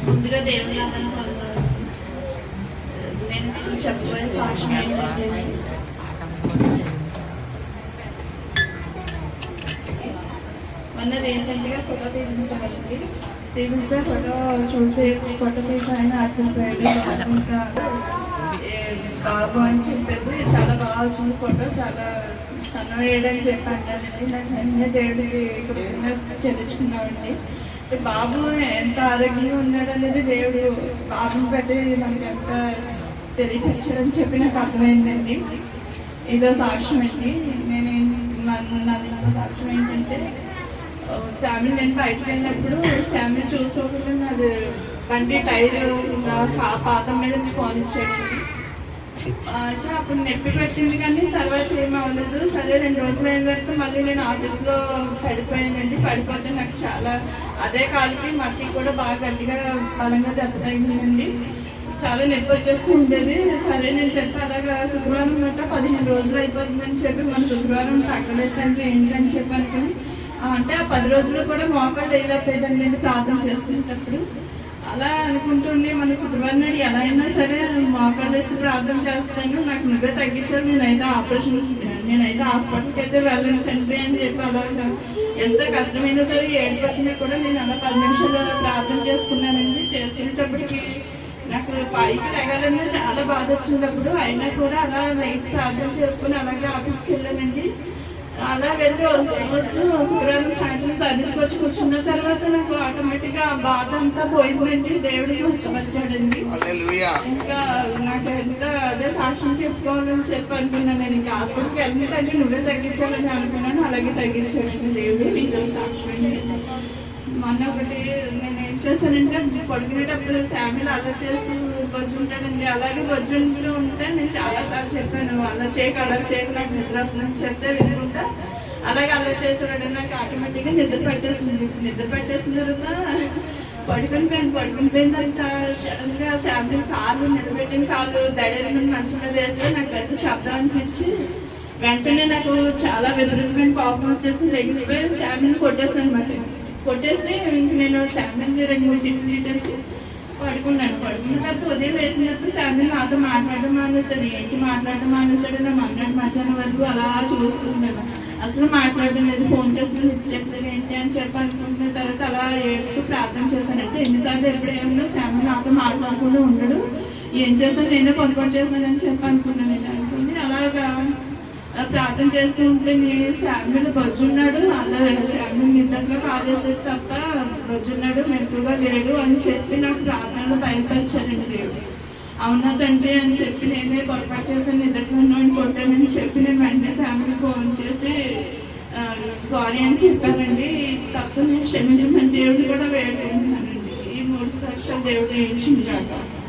ముందుగా దేవుని నామాన్ని పొందాలి. నేను చెప్పబోయే సాక్ష్యం ఏంటంటే, మొన్న రీసెంట్గా ఫోటో తీసించాలండి. తీపిస్తే ఫోటో చూసి ఫోటో తీసి ఆయన ఆశ్చర్యపోయాడు. ఇంకా బాబు అని చెప్పేసి చాలా బాగా వచ్చింది ఫోటో, చాలా సన్న వేయడని చెప్పండి. నాకు వెంటనే దేవుడికి చెల్లించుకున్నామండి. బాబు ఎంత ఆరోగ్యంగా ఉన్నాడు అనేది దేవుడు బాబుని బట్టి మనకి ఎంత తెలియపరచడని చెప్పి నాకు అర్థమైందండి. ఇదో సాక్ష్యం అండి. నాది సాక్ష్యం ఏంటంటే, ఫ్యామిలీ నేను బయటకు వెళ్ళినప్పుడు ఫ్యామిలీ చూసుకోకుండా నాది బండి టైర్ పాతం మీద పోనిచ్చాడండి. అయితే అప్పుడు నొప్పి పెట్టింది కానీ తర్వాత ఏమి అవ్వలేదు. సరే 2 రోజులు అయిన తర్వాత మళ్ళీ నేను ఆఫీస్లో పడిపోయానండి. పడిపోతే నాకు చాలా అదే కాలుకి మట్టి కూడా బాగా గట్టిగా బలంగా దెబ్బ తగిలిందండి. చాలా నొప్పి వచ్చేస్తూ ఉండేది. సరే నేను చెప్పి అలాగా శుక్రవారం గట్ట 15 రోజులు అయిపోతుందని చెప్పి మన శుక్రవారం తగ్గలేదంటే ఏంటని చెప్పి అనుకుని, అంటే ఆ 10 రోజులు కూడా మోకాలు వేయలేకపోయేదండి ప్రార్థన చేసుకునేటప్పుడు. అలా అనుకుంటుండే మన శుక్రవారం నాడు ఎలా అయినా సరే మోకాలు వేసి ప్రార్థన చేస్తాను, నాకు నువ్వే తగ్గించావు, నేనైతే హాస్పిటల్కి అయితే వెళ్ళను తండ్రి అని చెప్పి అలాగా ఎంత కష్టమైనా సరే ఏడుపు వచ్చినా కూడా నేను అలా 10 నిమిషాలు ప్రార్థన చేసుకున్నానండి. చేసుకునేటప్పటికి నాకు పైకి లెగాలన్నా చాలా బాధ వచ్చినప్పుడు అయినా కూడా అలా వేసి ప్రార్థన చేసుకుని అలాగే ఆఫీస్కి వెళ్ళానండి. అలా వెళ్ళి శుక్రవారం సాయంత్రం సర్దికి వచ్చి కూర్చున్న తర్వాత నాకు ఆటోమేటిక్గా ఆ బాధ అంతా పోయిందండి. దేవుడు స్వచ్ఛపరిచాడండి. ఇంకా నాకు ఎంత అదే సాక్ష్యం చెప్పుకోవాలని చెప్పి అనుకున్నాను. నేను ఇంకా హాస్పిటల్కి వెళ్ళినట్టు నువ్వే తగ్గించాలని అనుకున్నాను. అలాగే తగ్గించాడండి దేవుడు. ఇదో సాక్ష్యం. మొన్న ఒకటి నేను ఏం చేశానంటే, పడుకునేటప్పుడు శామిలు అలా చేస్తూ బొజ్జుంటాడండి. అలాగే బొజ్జుంటూ ఉంటే నేను చాలాసార్లు చెప్పాను, అలా చేయకు నాకు నిద్ర వస్తుందని చెప్తే వినుకుంటా అలాగే అలా చేశాడు. నాకు ఆటోమేటిక్గా నిద్ర పెట్టేసిన తర్వాత పడుకుని పోయిన తర్వాత సడన్గా శామిల్ కాళ్ళు నిలబెట్టిన కాళ్ళు దడేరి మీద మంచం మీద వేస్తే నాకు పెద్ద శబ్దం అనిపించి వెంటనే నాకు చాలా విపరీతమైన కోపం వచ్చేసి లెగిసిపోయి శామిల్ని కొట్టేసాను అనమాట. కొట్టేసి ఇంక నేను శామిల్ని 2-3 టిఫిన్ తీసేసి పడుకున్నాను. పడుకున్న తర్వాత ఉదయం వేసిన తర్వాత శామిల్ నాతో మాట్లాడడం మానేశాడు. ఏంటి మాట్లాడడం మానేశాడు? నా మన్నాడు మధ్యాహ్నం వరకు అలా చూసుకుంటున్నాను. అసలు మాట్లాడడం లేదు. ఫోన్ చేస్తున్నా చెప్పలేదు ఏంటి అని చెప్పి అనుకుంటున్న తర్వాత అలా ఏడుస్తూ ప్రార్థన చేశానంటే, ఎన్నిసార్లు ఎప్పుడు ఏమన్నా శామిల్ నాతో మాట్లాడకుండా ఉండడు, ఏం చేస్తాను నేనే కొనుక్కొని చేశానని చెప్పి అనుకున్నాను. నేను అనుకుని అలాగా ప్రార్థన చేస్తూ ఉంటే శామిల్ బొజ్జున్నాడు, అలా శామిల్ నిద్రలో కాలేసేది తప్ప బొజ్జున్నాడు, మెరుపుగా లేడు అని చెప్పి నాకు ప్రార్థనలో బయలుపరిచానండి దేవుడు. అవునా తండ్రి అని చెప్పి నేనే పొరపాటు చేశాను, నిద్రలో కొట్టానని చెప్పి నేను వెంటనే శామిల్ ఫోన్ చేసి సారీ అని చెప్పానండి. తప్పు నేను క్షమించమని దేవుడు కూడా వేడుకుంటున్నానండి. ఈ 3 సాక్ష్యాలు దేవుడు ఇచ్చింది కాక.